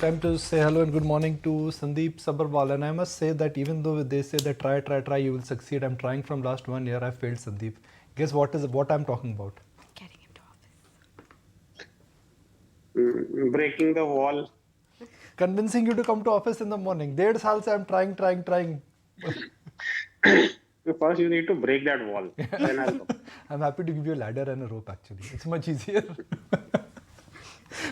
Time to say hello and good morning to Sandip Sabharwal. And I must say that even though they say that try, you will succeed, I'm trying from last 1 year. I failed, Sandip. Guess what I'm talking about? Getting him to office. Breaking the wall. Convincing you to come to office in the morning. 1.5 saal se I'm trying. First, you need to break that wall. Then I'll come. I'm happy to give you a ladder and a rope actually. It's much easier.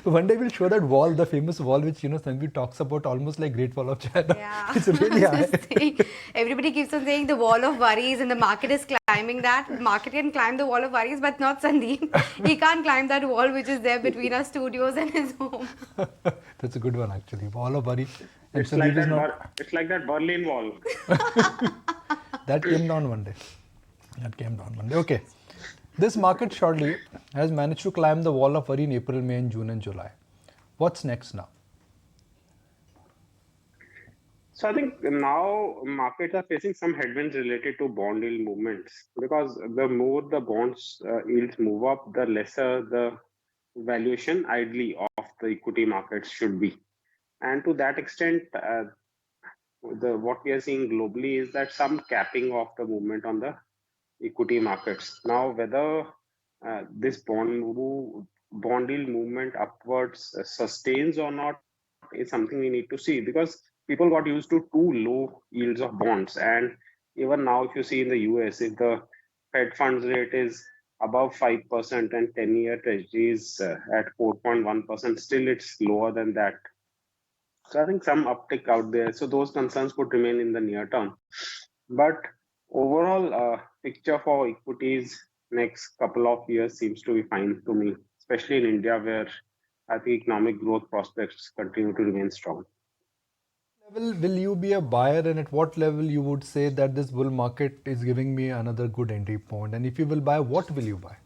One day we'll show that wall, the famous wall which Sanvi talks about, almost like Great Wall of China. Yeah. It's really high. Everybody keeps on saying the wall of worries and the market is climbing that. The market can climb the wall of worries, but not Sandeep. He can't climb that wall which is there between our studios and his home. That's a good one actually. Wall of worry. And It's like Sandeep is that. not. It's like that Berlin Wall. That came down one day. Okay. This market shortly has managed to climb the wall of worry in April, May, and June and July. What's next now? So I think now markets are facing some headwinds related to bond yield movements because the more the bonds yields move up, the lesser the valuation ideally of the equity markets should be. And to that extent, what we are seeing globally is that some capping of the movement on the equity markets. Now, whether this bond yield movement upwards sustains or not is something we need to see because people got used to too low yields of bonds. And even now, if you see in the US, if the Fed funds rate is above 5% and 10-year treasuries at 4.1%, still it's lower than that. So I think some uptick out there. So those concerns could remain in the near term. But overall picture for equities next couple of years seems to be fine to me, especially in India where I think economic growth prospects continue to remain strong. Level will you be a buyer, and at what level you would say that this bull market is giving me another good entry point? And if you will buy, what will you buy?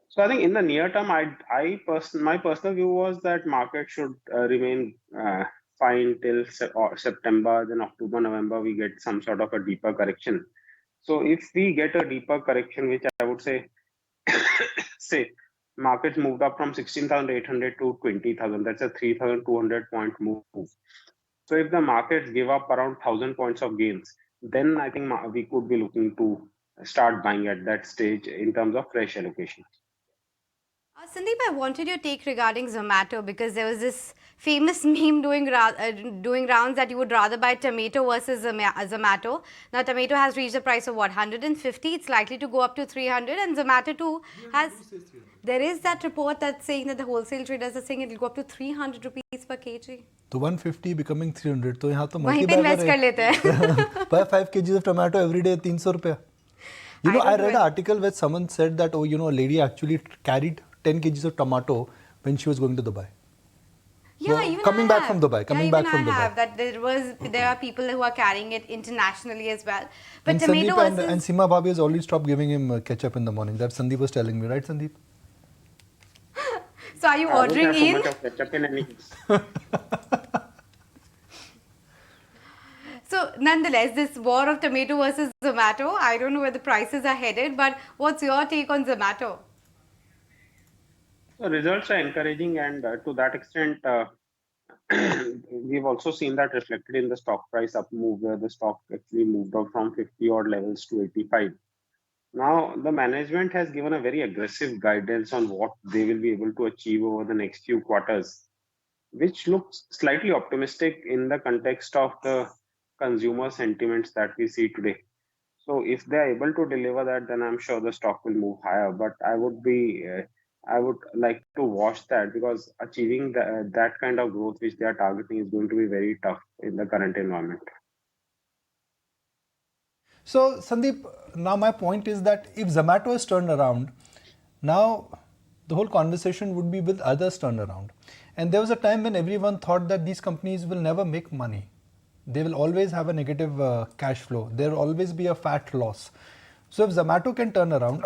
So I think in the near term, my personal view was that market should remain fine till September. Then October, November, we get some sort of a deeper correction. So if we get a deeper correction, which I would say, say markets moved up from 16,800 to 20,000, that's a 3,200 point move. So if the markets give up around 1,000 points of gains, then I think we could be looking to start buying at that stage in terms of fresh allocation. Sandeep, I wanted your take regarding Zomato because there was this famous meme doing rounds that you would rather buy tomato versus Zomato. Now, tomato has reached the price of what, 150? It's likely to go up to 300, and Zomato too has. There is that report that's saying that the wholesale traders are saying it will go up to 300 rupees per kg. So 150 becoming 300. So यहाँ तो वहीं पे invest कर लेते हैं. Buy 5 kgs of tomato every day, 300 rupees. I read an article where someone said that, a lady actually carried 10 kgs of tomato when she was going to Dubai. Yeah, so even coming I back have. from Dubai. Coming back from Dubai. That there are people who are carrying it internationally as well. But and tomato Sandeep and Seema Bhabhi has already stopped giving him ketchup in the morning. That Sandeep was telling me, right, Sandeep? So are you ordering in? Much of ketchup in any case. So nonetheless, this war of tomato versus Zomato, I don't know where the prices are headed, but what's your take on Zomato? So results are encouraging, and to that extent, we've also seen that reflected in the stock price up move, where the stock actually moved up from 50 odd levels to 85. Now, the management has given a very aggressive guidance on what they will be able to achieve over the next few quarters, which looks slightly optimistic in the context of the consumer sentiments that we see today. So if they are able to deliver that, then I'm sure the stock will move higher. But I would like to watch that because achieving that kind of growth which they are targeting is going to be very tough in the current environment. So Sandeep, now my point is that if Zomato is turned around, now the whole conversation would be with others turned around. And there was a time when everyone thought that these companies will never make money. They will always have a negative cash flow. There will always be a fat loss. So if Zomato can turn around,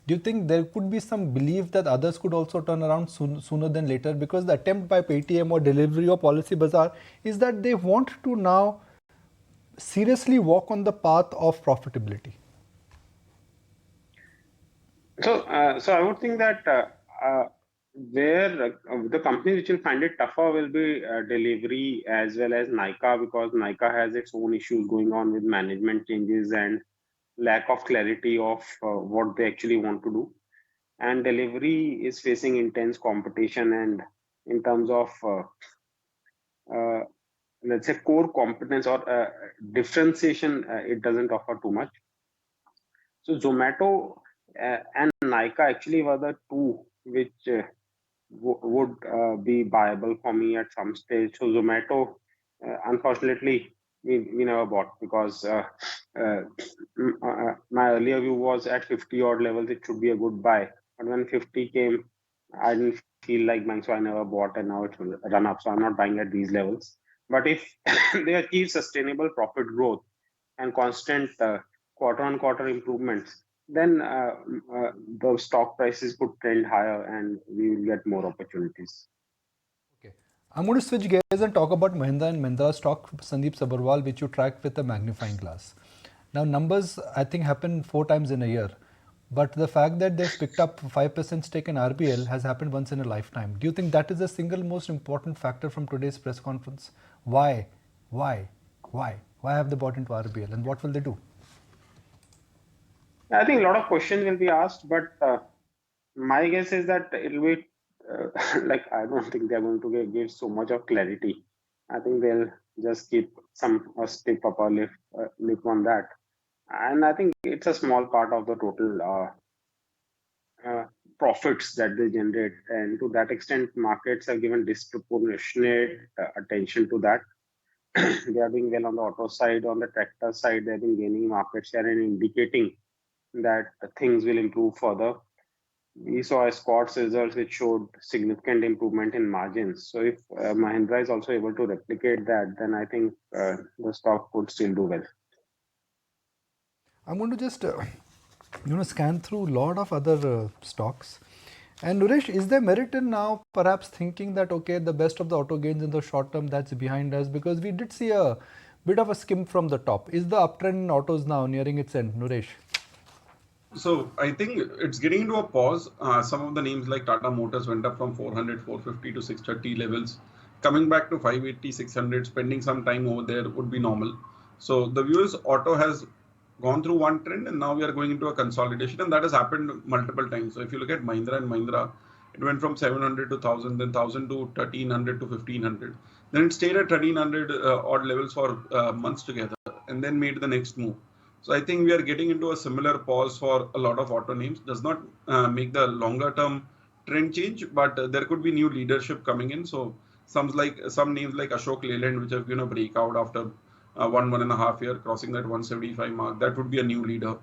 do you think there could be some belief that others could also turn around sooner than later? Because the attempt by Paytm or delivery or Policy Bazaar is that they want to now seriously walk on the path of profitability. So I would think that where the companies which will find it tougher will be delivery as well as Nika, because Nika has its own issues going on with management changes and lack of clarity of what they actually want to do. And delivery is facing intense competition, and in terms of uh, let's say core competence or differentiation, it doesn't offer too much. So Zomato and Nika actually were the two which would be viable for me at some stage. So Zomato, unfortunately, we never bought, because my earlier view was at 50 odd levels it should be a good buy. But when 50 came, I didn't feel like buying, so I never bought, and now it's run up. So I'm not buying at these levels. But if they achieve sustainable profit growth and constant quarter-on-quarter improvements, then the stock prices could trend higher and we will get more opportunities. Okay. I'm going to switch gears and talk about Mahindra and Mahindra stock, Sandip Sabharwal, which you track with a magnifying glass. Now, numbers I think happen 4 times in a year, but the fact that they've picked up 5% stake in RBL has happened once in a lifetime. Do you think that is the single most important factor from today's press conference? Why? Why? Why? Why have they bought into RBL, and what will they do? I think a lot of questions will be asked, but my guess is that it'll be like, I don't think they're going to give so much of clarity. I think they'll just keep some stiff upper lip on that. And I think it's a small part of the total uh, profits that they generate. And to that extent, markets have given disproportionate attention to that. They are doing well on the auto side, on the tractor side, they've been gaining market share and indicating that things will improve further. We saw Scott's results which showed significant improvement in margins. So if Mahindra is also able to replicate that, then I think the stock could still do well. I'm going to just scan through a lot of other stocks. And Nuresh, is there merit in now perhaps thinking that okay, the best of the auto gains in the short term that's behind us, because we did see a bit of a skim from the top. Is the uptrend in autos now nearing its end, Nuresh? So I think it's getting into a pause. Some of the names like Tata Motors went up from 400, 450 to 630 levels. Coming back to 580, 600, spending some time over there would be normal. So the view is auto has gone through one trend and now we are going into a consolidation, and that has happened multiple times. So if you look at Mahindra and Mahindra, it went from 700 to 1000, then 1000 to 1300 to 1500. Then it stayed at 1300 odd levels for months together and then made the next move. So I think we are getting into a similar pause for a lot of auto names. Does not make the longer term trend change, but there could be new leadership coming in. So some names like Ashok Leyland, which have a breakout after 1.5 year, crossing that 175 mark. That would be a new leader.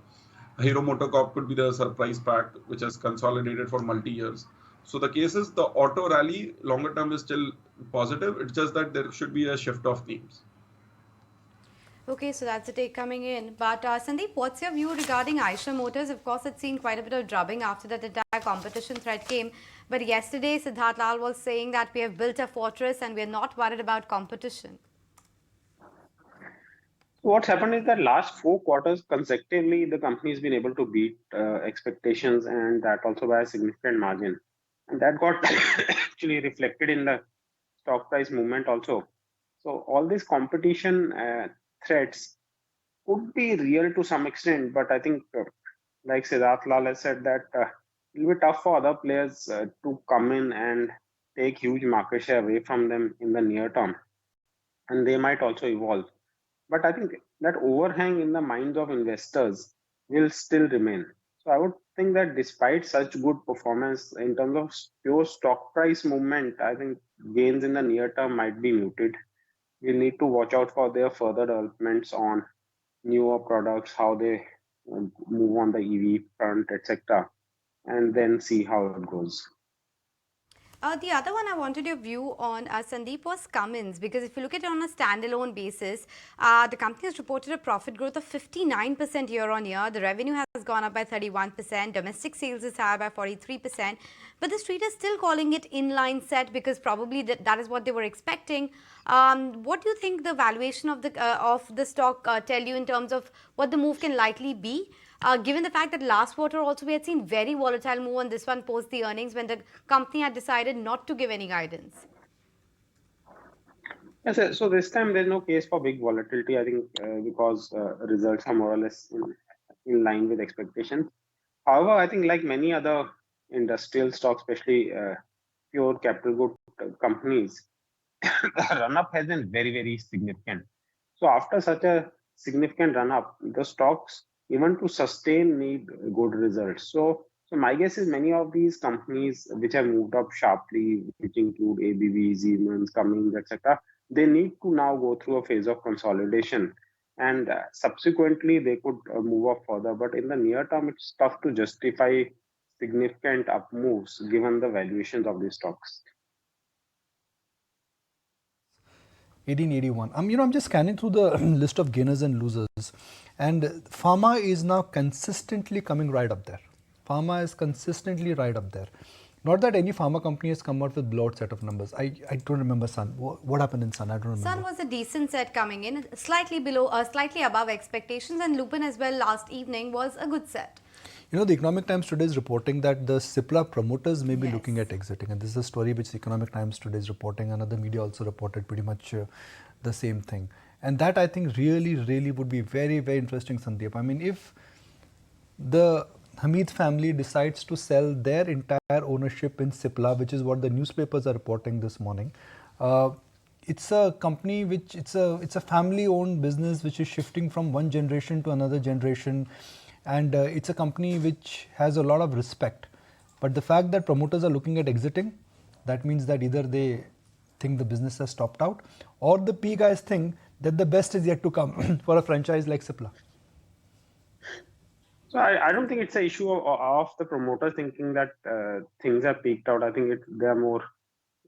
Hero Motocorp could be the surprise pack, which has consolidated for multi years. So the case is the auto rally longer term is still positive. It's just that there should be a shift of names. Okay, so that's the take coming in. But Sandeep, what's your view regarding Eicher Motors? Of course, it's seen quite a bit of drubbing after that entire competition threat came. But yesterday, Siddharth Lal was saying that we have built a fortress and we're not worried about competition. What's happened is that last 4 quarters consecutively, the company has been able to beat expectations, and that also by a significant margin. And that got actually reflected in the stock price movement also. So all these competition threats could be real to some extent, but I think, like Siddharth Lal has said, that it will be tough for other players to come in and take huge market share away from them in the near term, and they might also evolve. But I think that overhang in the minds of investors will still remain. So I would think that despite such good performance in terms of pure stock price movement, I think gains in the near term might be muted. We'll need to watch out for their further developments on newer products, how they move on the EV front, etc., and then see how it goes. The other one I wanted your view on, Sandeep, was Cummins, because if you look at it on a standalone basis, the company has reported a profit growth of 59% year on year. The revenue has gone up by 31%. Domestic sales is higher by 43%. But the street is still calling it inline set because probably that is what they were expecting. What do you think the valuation of the stock tell you in terms of what the move can likely be? given the fact that last quarter also we had seen very volatile move on this one post the earnings when the company had decided not to give any guidance. Yes, so this time there's no case for big volatility, I think, because results are more or less in line with expectations. However, I think like many other industrial stocks, especially pure capital good companies, the run up has been very, very significant. So after such a significant run up, the stocks, even to sustain, need good results. So my guess is many of these companies which have moved up sharply, which include ABB, Siemens, Cummins, etc., they need to now go through a phase of consolidation, and subsequently they could move up further. But in the near term, it's tough to justify significant up moves given the valuations of these stocks. 1881. I'm just scanning through the list of gainers and losers, and Pharma is now consistently coming right up there. Pharma is consistently right up there. Not that any pharma company has come out with blowout set of numbers. I don't remember Sun. What happened in Sun? I don't remember. Sun was a decent set coming in, slightly above expectations, and Lupin as well last evening was a good set. The Economic Times today is reporting that the Cipla promoters may be Yes. looking at exiting, and this is a story which the Economic Times today is reporting. Another media also reported pretty much the same thing, and that I think really would be very, very interesting, Sandeep. I mean, if the Hamid family decides to sell their entire ownership in Cipla, which is what the newspapers are reporting this morning. It's a company which it's a family-owned business which is shifting from one generation to another generation, and it's a company which has a lot of respect. But the fact that promoters are looking at exiting, that means that either they think the business has stopped out, or the P guys think that the best is yet to come for a franchise like Cipla. So I don't think it's an issue of the promoter thinking that things have peaked out. I think there are more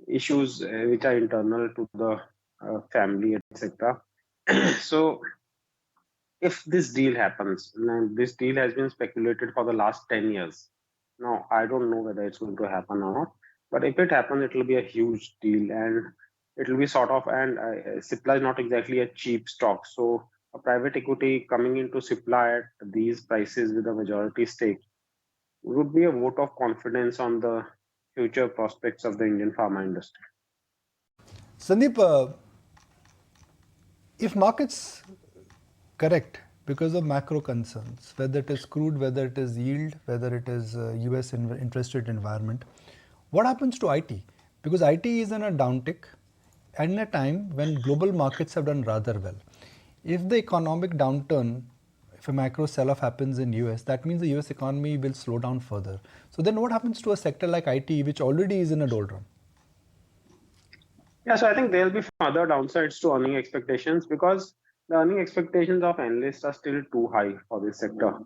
issues which are internal to the family, etc. So if this deal happens, and this deal has been speculated for the last 10 years. Now, I don't know whether it's going to happen or not, but if it happens, it will be a huge deal, and it will be sort of, and Cipla is not exactly a cheap stock. So a private equity coming into Cipla at these prices with a majority stake would be a vote of confidence on the future prospects of the Indian pharma industry. Sandeep, if markets correct because of macro concerns, whether it is crude, whether it is yield, whether it is US interest rate environment, what happens to IT? Because IT is in a downtick and in a time when global markets have done rather well. If the economic downturn, if a macro sell-off happens in US, that means the US economy will slow down further. So then what happens to a sector like IT, which already is in a doldrum? Yeah, so I think there will be further downsides to earning expectations because the earning expectations of analysts are still too high for this sector.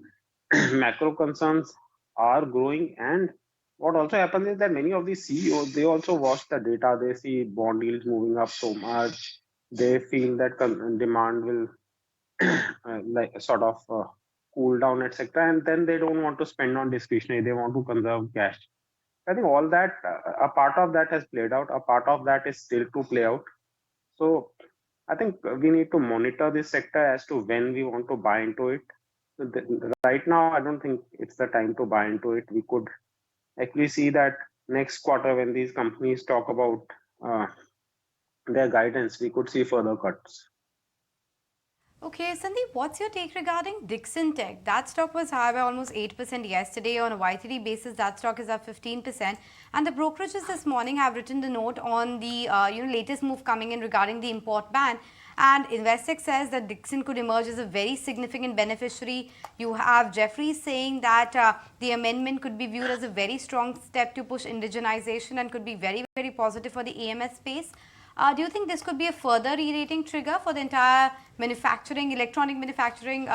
Macro concerns are growing, and what also happens is that many of these CEOs, they also watch the data. They see bond yields moving up so much. They feel that demand will like sort of cool down, etc. And then they don't want to spend on discretionary. They want to conserve cash. I think all that, a part of that has played out. A part of that is still to play out. So I think we need to monitor this sector as to when we want to buy into it. Right now, I don't think it's the time to buy into it. We could actually see that next quarter when these companies talk about their guidance, we could see further cuts. Okay, Sandeep, what's your take regarding Dixon Tech? That stock was higher by almost 8% yesterday. On a YTD basis, that stock is up 15%. And the brokerages this morning have written the note on the latest move coming in regarding the import ban. And Investec says that Dixon could emerge as a very significant beneficiary. You have Jeffries saying that the amendment could be viewed as a very strong step to push indigenization and could be very, very positive for the EMS space. Do you think this could be a further re-rating trigger for the entire electronic manufacturing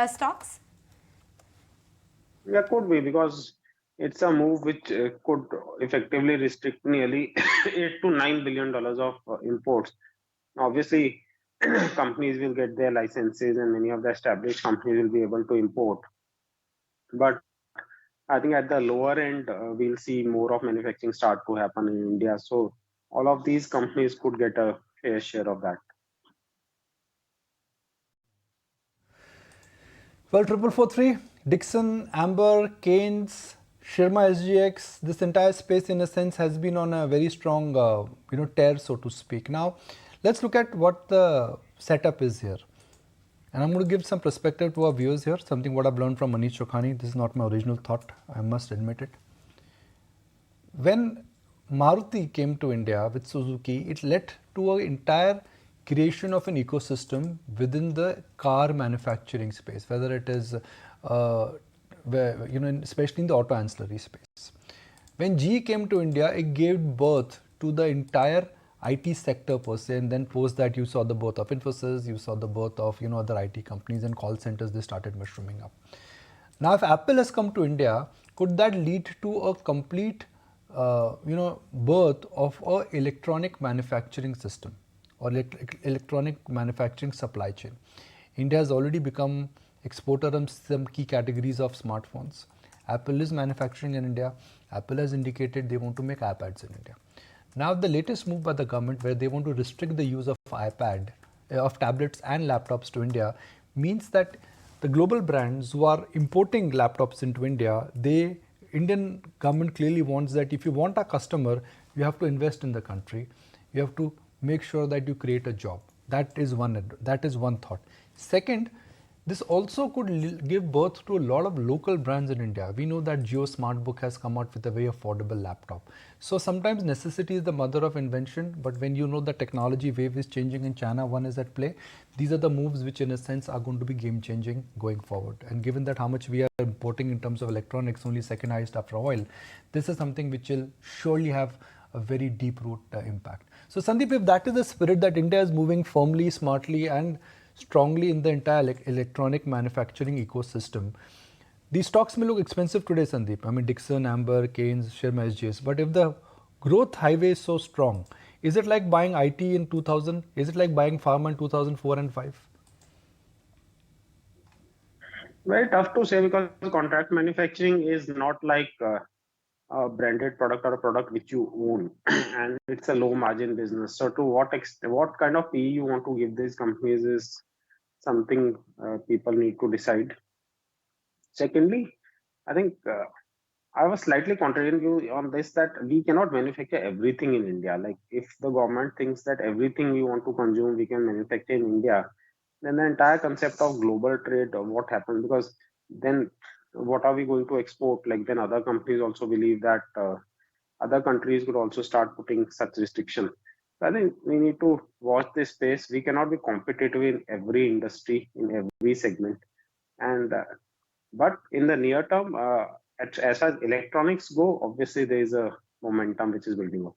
stocks? Yeah, could be because it's a move which could effectively restrict nearly $8 to $9 billion of imports. Obviously, companies will get their licenses and many of the established companies will be able to import. But I think at the lower end, we'll see more of manufacturing start to happen in India. So all of these companies could get a fair share of that. Well, 4443, Dixon, Amber, Keynes, Sharma SGX, this entire space in a sense has been on a very strong tear, so to speak. Now let's look at what the setup is here. And I'm going to give some perspective to our viewers here, something what I've learned from Manish Chokhani. This is not my original thought, I must admit it. When Maruti came to India with Suzuki, it led to an entire creation of an ecosystem within the car manufacturing space, whether it is, especially in the auto ancillary space. When GE came to India, it gave birth to the entire IT sector per se, and then post that you saw the birth of Infosys, you saw the birth of other IT companies and call centers, they started mushrooming up. Now if Apple has come to India, could that lead to a complete birth of a electronic manufacturing system or electronic manufacturing supply chain? India has already become exporter of some key categories of smartphones. Apple is manufacturing in India. Apple has indicated they want to make iPads in India. Now the latest move by the government where they want to restrict the use of of tablets and laptops to India means that the global brands who are importing laptops into India, Indian government clearly wants that if you want a customer, you have to invest in the country. You have to make sure that you create a job. That is one thought. Second, this also could give birth to a lot of local brands in India. We know that Jio Smartbook has come out with a very affordable laptop. So sometimes necessity is the mother of invention, but when you know the technology wave is changing in China, one is at play. These are the moves which in a sense are going to be game changing going forward. And given that how much we are importing in terms of electronics, only second highest after oil, this is something which will surely have a very deep root impact. So Sandip, if that is the spirit that India is moving firmly, smartly and strongly in the entire electronic manufacturing ecosystem, these stocks may look expensive today, Sandeep. I mean, Dixon, Amber, Keynes, Sharma SGS. But if the growth highway is so strong, is it like buying IT in 2000? Is it like buying Pharma in 2004 and 5? Very tough to say because contract manufacturing is not like a branded product or a product which you own, and it's a low margin business. So to what kind of PE you want to give these companies is something people need to decide. Secondly, I think I was slightly contrarian you on this that we cannot manufacture everything in India. Like if the government thinks that everything we want to consume we can manufacture in India, then the entire concept of global trade or what happens, because then what are we going to export? Like then other companies also believe that other countries could also start putting such restriction. So I think we need to watch this space. We cannot be competitive in every industry, in every segment. And but in the near term, as far as electronics go, obviously there is a momentum which is building up.